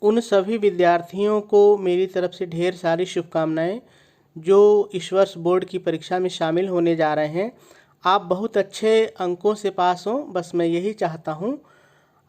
उन सभी विद्यार्थियों को मेरी तरफ से ढेर सारी शुभकामनाएं जो इस वर्ष बोर्ड की परीक्षा में शामिल होने जा रहे हैं। आप बहुत अच्छे अंकों से पास हों, बस मैं यही चाहता हूँ।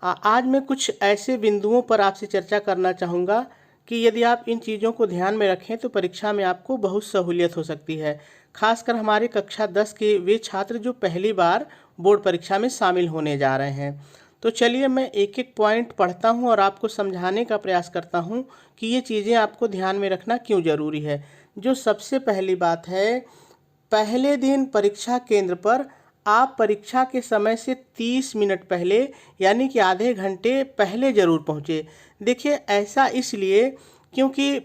आज मैं कुछ ऐसे बिंदुओं पर आपसे चर्चा करना चाहूँगा कि यदि आप इन चीज़ों को ध्यान में रखें तो परीक्षा में आपको बहुत सहूलियत हो सकती है। खासकर हमारे कक्षा 10 के वे छात्र जो पहली बार बोर्ड परीक्षा में शामिल होने जा रहे हैं। तो चलिए मैं एक एक पॉइंट पढ़ता हूँ और आपको समझाने का प्रयास करता हूँ कि ये चीज़ें आपको ध्यान में रखना क्यों ज़रूरी है। जो सबसे पहली बात है, पहले दिन परीक्षा केंद्र पर आप परीक्षा के समय से 30 मिनट पहले यानी कि आधे घंटे पहले ज़रूर पहुँचे। देखिए, ऐसा इसलिए क्योंकि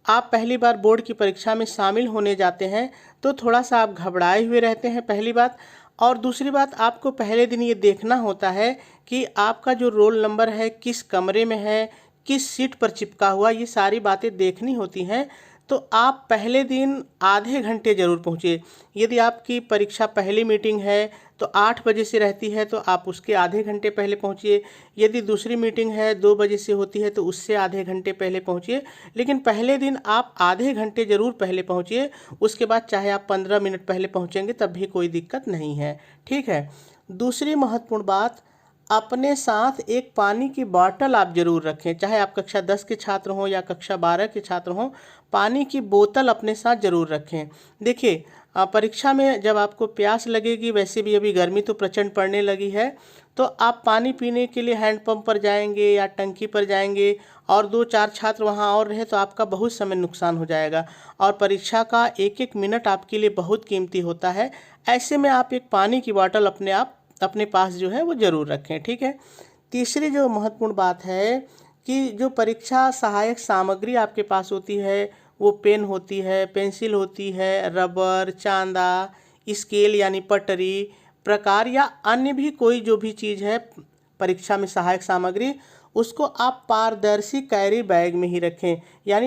आप पहली बार बोर्ड की परीक्षा में शामिल होने जाते हैं तो थोड़ा सा आप घबराए हुए रहते हैं, पहली बात। और दूसरी बात, आपको पहले दिन ये देखना होता है कि आपका जो रोल नंबर है किस कमरे में है, किस सीट पर चिपका हुआ, ये सारी बातें देखनी होती हैं। तो आप पहले दिन आधे घंटे ज़रूर पहुँचे। यदि आपकी परीक्षा पहली मीटिंग है तो 8 बजे से रहती है तो आप उसके आधे घंटे पहले पहुँचिए। यदि दूसरी मीटिंग है 2 बजे से होती है तो उससे आधे घंटे पहले पहुँचिए। लेकिन पहले दिन आप आधे घंटे ज़रूर पहले पहुँचिए। उसके बाद चाहे आप 15 मिनट पहले पहुँचेंगे तब भी कोई दिक्कत नहीं है, ठीक है। दूसरी महत्वपूर्ण बात, अपने साथ एक पानी की बोतल आप ज़रूर रखें। चाहे आप कक्षा 10 के छात्र हों या कक्षा 12 के छात्र हों, पानी की बोतल अपने साथ ज़रूर रखें। देखिए, परीक्षा में जब आपको प्यास लगेगी, वैसे भी अभी गर्मी तो प्रचंड पड़ने लगी है, तो आप पानी पीने के लिए हैंडपंप पर जाएंगे या टंकी पर जाएंगे और 2-4 छात्र वहां और रहे तो आपका बहुत समय नुकसान हो जाएगा। और परीक्षा का एक एक मिनट आपके लिए बहुत कीमती होता है। ऐसे में आप एक पानी की बोतल अपने पास जो है वो ज़रूर रखें, ठीक है। तीसरी जो महत्वपूर्ण बात है कि जो परीक्षा सहायक सामग्री आपके पास होती है, वो पेन होती है, पेंसिल होती है, रबर, चांदा, स्केल यानी पटरी, प्रकार या अन्य भी कोई जो भी चीज़ है परीक्षा में सहायक सामग्री, उसको आप पारदर्शी कैरी बैग में ही रखें। यानी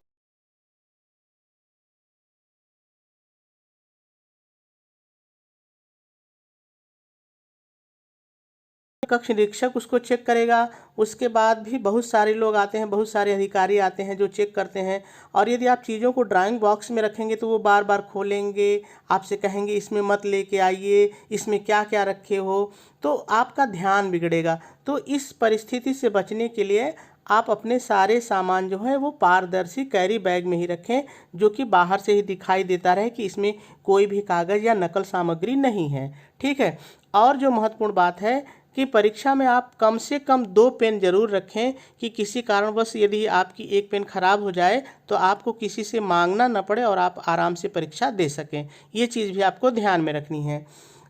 कक्ष निरीक्षक उसको चेक करेगा। उसके बाद भी बहुत सारे लोग आते हैं, बहुत सारे अधिकारी आते हैं जो चेक करते हैं। और यदि आप चीज़ों को ड्राइंग बॉक्स में रखेंगे तो वो बार बार खोलेंगे, आपसे कहेंगे इसमें मत लेके आइए, इसमें क्या क्या रखे हो, तो आपका ध्यान बिगड़ेगा। तो इस परिस्थिति से बचने के लिए आप अपने सारे सामान जो है वो पारदर्शी कैरी बैग में ही रखें, जो कि बाहर से ही दिखाई देता रहे कि इसमें कोई भी कागज़ या नकल सामग्री नहीं है, ठीक है। और जो महत्वपूर्ण बात है कि परीक्षा में आप कम से कम 2 पेन ज़रूर रखें कि किसी कारणवश यदि आपकी एक पेन खराब हो जाए तो आपको किसी से मांगना न पड़े और आप आराम से परीक्षा दे सकें। ये चीज़ भी आपको ध्यान में रखनी है।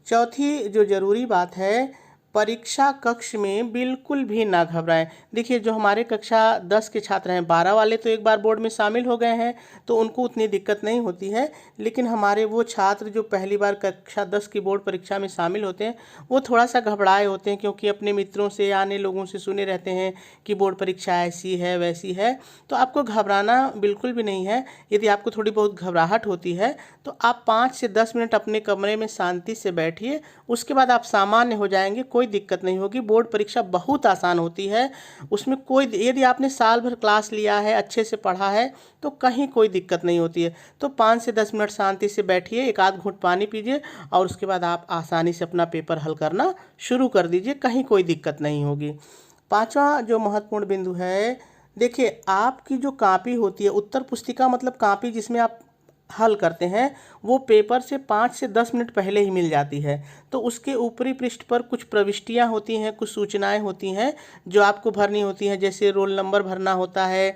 चौथी जो ज़रूरी बात है, परीक्षा कक्ष में बिल्कुल भी ना घबराएं। देखिए, जो हमारे कक्षा 10 के छात्र हैं, 12 वाले तो एक बार बोर्ड में शामिल हो गए हैं तो उनको उतनी दिक्कत नहीं होती है। लेकिन हमारे वो छात्र जो पहली बार कक्षा 10 की बोर्ड परीक्षा में शामिल होते हैं वो थोड़ा सा घबराए होते हैं, क्योंकि अपने मित्रों से या अन्य लोगों से सुने रहते हैं कि बोर्ड परीक्षा ऐसी है वैसी है। तो आपको घबराना बिल्कुल भी नहीं है। यदि आपको थोड़ी बहुत घबराहट होती है तो आप 5 से 10 मिनट अपने कमरे में शांति से बैठिए, उसके बाद आप सामान्य हो जाएंगे, कोई दिक्कत नहीं होगी। बोर्ड परीक्षा बहुत आसान होती है, उसमें कोई, यदि आपने साल भर क्लास लिया है, अच्छे से पढ़ा है तो कहीं कोई दिक्कत नहीं होती है। तो 5 से 10 मिनट शांति से बैठिए, एक आध घूंट पानी पीजिए और उसके बाद आप आसानी से अपना पेपर हल करना शुरू कर दीजिए, कहीं कोई दिक्कत नहीं होगी। पांचवा जो महत्वपूर्ण बिंदु है, देखिए, आपकी जो कॉपी होती है, उत्तर पुस्तिका मतलब कॉपी जिसमें आप हल करते हैं, वो पेपर से 5 से 10 मिनट पहले ही मिल जाती है। तो उसके ऊपरी पृष्ठ पर कुछ प्रविष्टियां होती हैं, कुछ सूचनाएं होती हैं जो आपको भरनी होती हैं। जैसे रोल नंबर भरना होता है,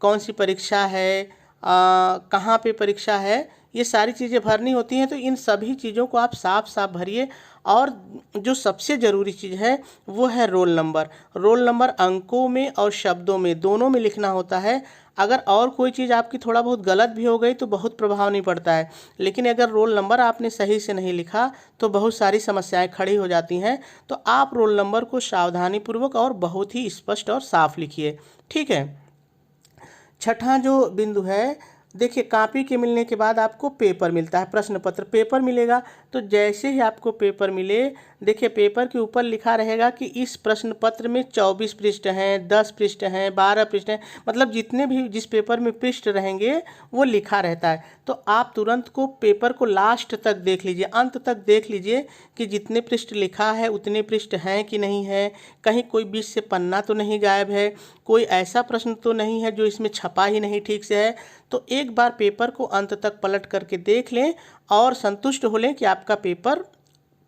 कौन सी परीक्षा है, कहाँ पे परीक्षा है, ये सारी चीज़ें भरनी होती हैं। तो इन सभी चीज़ों को आप साफ साफ भरिए। और जो सबसे ज़रूरी चीज़ है वो है रोल नंबर। रोल नंबर अंकों में और शब्दों में, दोनों में लिखना होता है। अगर और कोई चीज़ आपकी थोड़ा बहुत गलत भी हो गई तो बहुत प्रभाव नहीं पड़ता है, लेकिन अगर रोल नंबर आपने सही से नहीं लिखा तो बहुत सारी समस्याएं खड़ी हो जाती हैं। तो आप रोल नंबर को सावधानीपूर्वक और बहुत ही स्पष्ट और साफ लिखिए, ठीक है। छठा जो बिंदु है, देखिए कॉपी के मिलने के बाद आपको पेपर मिलता है, प्रश्न पत्र पेपर मिलेगा। तो जैसे ही आपको पेपर मिले, देखिए पेपर के ऊपर लिखा रहेगा कि इस प्रश्न पत्र में 24 पृष्ठ हैं, 10 पृष्ठ हैं, 12 पृष्ठ हैं, मतलब जितने भी जिस पेपर में पृष्ठ रहेंगे वो लिखा रहता है। तो आप तुरंत को पेपर को लास्ट तक देख लीजिए, अंत तक देख लीजिए कि जितने पृष्ठ लिखा है उतने पृष्ठ हैं कि नहीं है, कहीं कोई बीच से पन्ना तो नहीं गायब है, कोई ऐसा प्रश्न तो नहीं है जो इसमें छपा ही नहीं ठीक से है। तो एक बार पेपर को अंत तक पलट करके देख लें और संतुष्ट हो लें कि आपका पेपर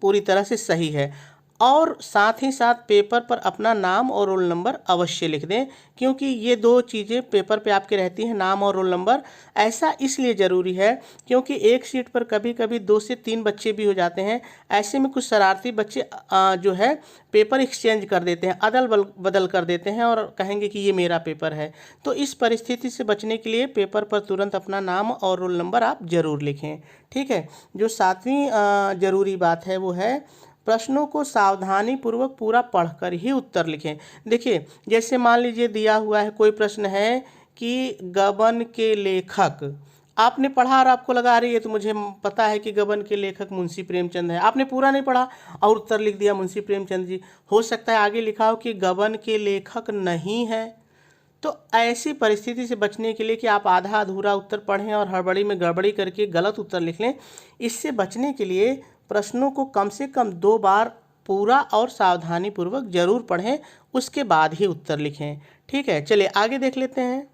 पूरी तरह से सही है। और साथ ही साथ पेपर पर अपना नाम और रोल नंबर अवश्य लिख दें, क्योंकि ये दो चीज़ें पेपर पे आपके रहती हैं, नाम और रोल नंबर। ऐसा इसलिए ज़रूरी है क्योंकि एक सीट पर कभी कभी 2 से 3 बच्चे भी हो जाते हैं। ऐसे में कुछ शरारती बच्चे जो है पेपर एक्सचेंज कर देते हैं, अदल बदल कर देते हैं और कहेंगे कि ये मेरा पेपर है। तो इस परिस्थिति से बचने के लिए पेपर पर तुरंत अपना नाम और रोल नंबर आप ज़रूर लिखें। ठीक है। जो 7वीं ज़रूरी बात है वो है प्रश्नों को सावधानी पूर्वक पूरा पढ़कर ही उत्तर लिखें। देखिए जैसे मान लीजिए दिया हुआ है कोई प्रश्न है कि गबन के लेखक, आपने पढ़ा और आपको लगा रही है तो मुझे पता है कि गबन के लेखक मुंशी प्रेमचंद है, आपने पूरा नहीं पढ़ा और उत्तर लिख दिया मुंशी प्रेमचंद जी। हो सकता है आगे लिखा हो कि गबन के लेखक नहीं है। तो ऐसी परिस्थिति से बचने के लिए कि आप आधा अधूरा उत्तर पढ़ें और हड़बड़ी में गड़बड़ी करके गलत उत्तर लिख लें, इससे बचने के लिए प्रश्नों को कम से कम 2 बार पूरा और सावधानी पूर्वक जरूर पढ़ें, उसके बाद ही उत्तर लिखें। ठीक है, चलिए आगे देख लेते हैं।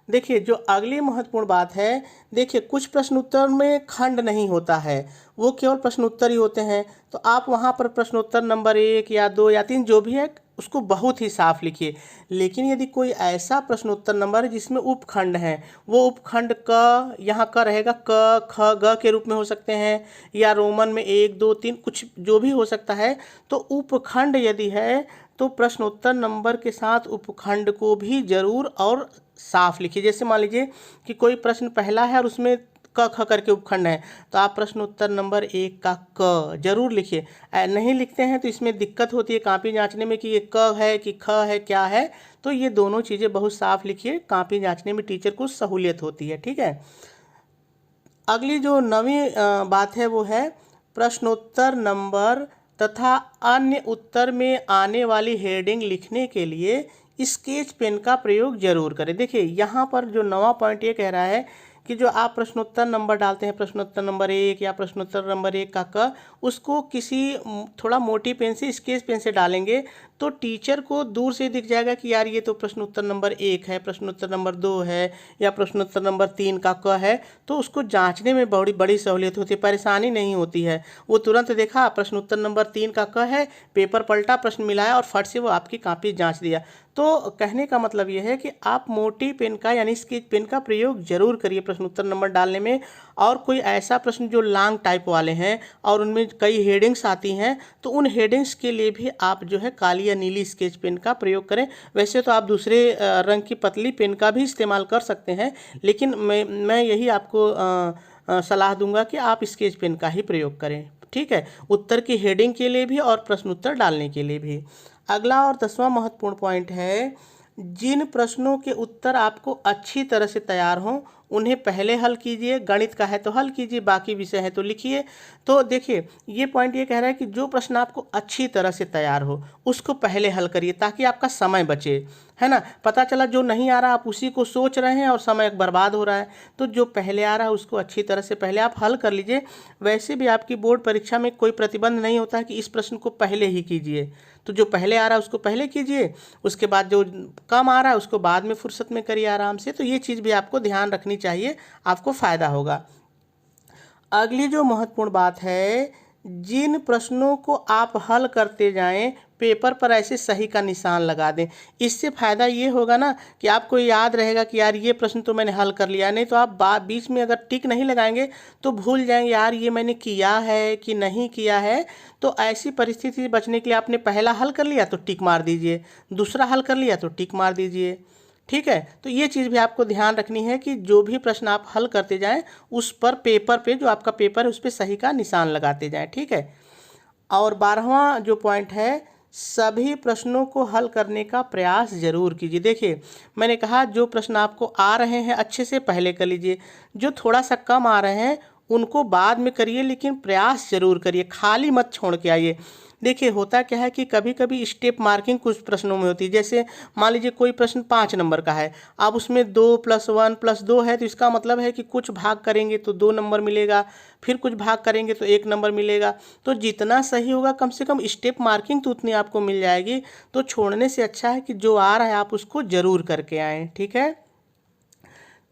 देखिए जो अगली महत्वपूर्ण बात है, देखिए कुछ प्रश्न उत्तर में खंड नहीं होता है, वो केवल प्रश्न उत्तर ही होते हैं। तो आप वहाँ पर प्रश्नोत्तर नंबर 1 या 2 या 3 जो भी है उसको बहुत ही साफ लिखिए। लेकिन यदि कोई ऐसा प्रश्नोत्तर नंबर है जिसमें उपखंड हैं, वो उपखंड क, यहाँ क रहेगा, क ख ग के रूप में हो सकते हैं, या रोमन में 1 2 3 कुछ जो भी हो सकता है। तो उपखंड यदि है तो प्रश्नोत्तर नंबर के साथ उपखंड को भी जरूर और साफ लिखिए। जैसे मान लीजिए कि कोई प्रश्न पहला है और उसमें क ख करके उपखंड है, तो आप प्रश्न उत्तर नंबर 1 का क जरूर लिखिए। नहीं लिखते हैं तो इसमें दिक्कत होती है कॉपी जांचने में कि ये क है कि ख है क्या है। तो ये दोनों चीज़ें बहुत साफ लिखिए, कॉपी जांचने में टीचर को सहूलियत होती है। ठीक है। अगली जो 9वीं बात है वो है प्रश्नोत्तर नंबर तथा अन्य उत्तर में आने वाली हेडिंग लिखने के लिए स्केच पेन का प्रयोग जरूर करें। देखिए यहाँ पर जो 9वां पॉइंट ये कह रहा है कि जो आप प्रश्नोत्तर नंबर डालते हैं, प्रश्नोत्तर नंबर 1 या प्रश्नोत्तर नंबर 1 का क, उसको किसी थोड़ा मोटी पेन से, स्केच पेन से डालेंगे तो टीचर को दूर से दिख जाएगा कि यार ये तो प्रश्नोत्तर नंबर 1 है, प्रश्नोत्तर नंबर 2 है या प्रश्नोत्तर नंबर 3 का क है। तो उसको जांचने में बड़ी बड़ी सहूलियत होती है, परेशानी नहीं होती है। वो तुरंत देखा प्रश्नोत्तर नंबर 3 का क है, पेपर पलटा, प्रश्न मिलाया और फट से वो आपकी कॉपी जांच दिया। तो कहने का मतलब ये है कि आप मोटी पेन का यानी स्केच पेन का प्रयोग जरूर करिए प्रश्नोत्तर नंबर डालने में। और कोई ऐसा प्रश्न जो लॉन्ग टाइप वाले हैं और उनमें कई हेडिंग्स आती हैं, तो उन हेडिंग्स के लिए भी आप जो है काली या नीली स्केच पेन का प्रयोग करें। वैसे तो आप दूसरे रंग की पतली पेन का भी इस्तेमाल कर सकते हैं, लेकिन मैं यही आपको सलाह दूंगा कि आप स्केच पेन का ही प्रयोग करें। ठीक है, उत्तर की हेडिंग के लिए भी और प्रश्न उत्तर डालने के लिए भी। अगला और 10वां महत्वपूर्ण पॉइंट है, जिन प्रश्नों के उत्तर आपको अच्छी तरह से तैयार हों उन्हें पहले हल कीजिए। गणित का है तो हल कीजिए, बाकी विषय है तो लिखिए। तो देखिए ये पॉइंट ये कह रहा है कि जो प्रश्न आपको अच्छी तरह से तैयार हो उसको पहले हल करिए ताकि आपका समय बचे, है ना। पता चला जो नहीं आ रहा आप उसी को सोच रहे हैं और समय बर्बाद हो रहा है। तो जो पहले आ रहा है उसको अच्छी तरह से पहले आप हल कर लीजिए। वैसे भी आपकी बोर्ड परीक्षा में कोई प्रतिबंध नहीं होता है कि इस प्रश्न को पहले ही कीजिए। तो जो पहले आ रहा है उसको पहले कीजिए, उसके बाद जो कम आ रहा है उसको बाद में फुर्सत में करिए आराम से। तो ये चीज़ भी आपको ध्यान रखनी चाहिए, आपको फ़ायदा होगा। अगली जो महत्वपूर्ण बात है, जिन प्रश्नों को आप हल करते जाएं पेपर पर ऐसे सही का निशान लगा दें। इससे फ़ायदा ये होगा ना कि आपको याद रहेगा कि यार ये प्रश्न तो मैंने हल कर लिया। नहीं तो आप बीच में अगर टिक नहीं लगाएंगे तो भूल जाएंगे यार ये मैंने किया है कि नहीं किया है। तो ऐसी परिस्थिति से बचने के लिए आपने पहला हल कर लिया तो टिक मार दीजिए, दूसरा हल कर लिया तो टिक मार दीजिए। ठीक है, तो ये चीज़ भी आपको ध्यान रखनी है कि जो भी प्रश्न आप हल करते जाएं उस पर पेपर पे, जो आपका पेपर है उस पर सही का निशान लगाते जाएं। ठीक है। और 12वां जो पॉइंट है, सभी प्रश्नों को हल करने का प्रयास ज़रूर कीजिए। देखिए, मैंने कहा जो प्रश्न आपको आ रहे हैं अच्छे से पहले कर लीजिए, जो थोड़ा सा कम आ रहे हैं उनको बाद में करिए, लेकिन प्रयास ज़रूर करिए, खाली मत छोड़ के आइए। देखिए, होता क्या है कि कभी कभी स्टेप मार्किंग कुछ प्रश्नों में होती है। जैसे मान लीजिए कोई प्रश्न 5 नंबर का है, अब उसमें 2+1+2 है, तो इसका मतलब है कि कुछ भाग करेंगे तो 2 नंबर मिलेगा, फिर कुछ भाग करेंगे तो 1 नंबर मिलेगा। तो जितना सही होगा, कम से कम स्टेप मार्किंग तो उतनी आपको मिल जाएगी। तो छोड़ने से अच्छा है कि जो आ रहा है आप उसको ज़रूर करके आएँ। ठीक है।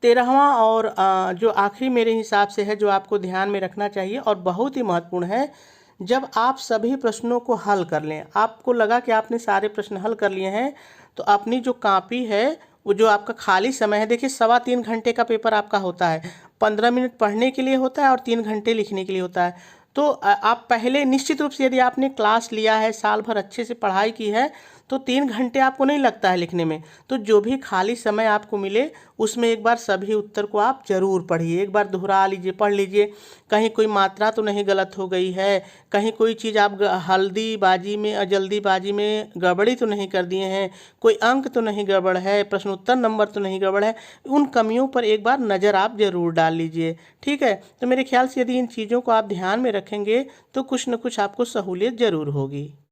13वां और जो आखिरी मेरे हिसाब से है, जो आपको ध्यान में रखना चाहिए और बहुत ही महत्वपूर्ण है, जब आप सभी प्रश्नों को हल कर लें, आपको लगा कि आपने सारे प्रश्न हल कर लिए हैं, तो अपनी जो कॉपी है, वो जो आपका खाली समय है, देखिए 3.25 घंटे का पेपर आपका होता है, 15 मिनट पढ़ने के लिए होता है और 3 घंटे लिखने के लिए होता है। तो आप पहले निश्चित रूप से, यदि आपने क्लास लिया है, साल भर अच्छे से पढ़ाई की है, तो 3 घंटे आपको नहीं लगता है लिखने में। तो जो भी खाली समय आपको मिले, उसमें एक बार सभी उत्तर को आप जरूर पढ़िए, एक बार दोहरा लीजिए, पढ़ लीजिए, कहीं कोई मात्रा तो नहीं गलत हो गई है, कहीं कोई चीज़ आप हल्दीबाजी में और जल्दीबाजी में गड़बड़ी तो नहीं कर दिए हैं, कोई अंक तो नहीं गड़बड़ है, प्रश्न उत्तर नंबर तो नहीं गड़बड़ है। उन कमियों पर एक बार नज़र आप जरूर डाल लीजिए। ठीक है। तो मेरे ख्याल से यदि इन चीज़ों को आप ध्यान में रखेंगे तो कुछ न कुछ आपको सहूलियत ज़रूर होगी।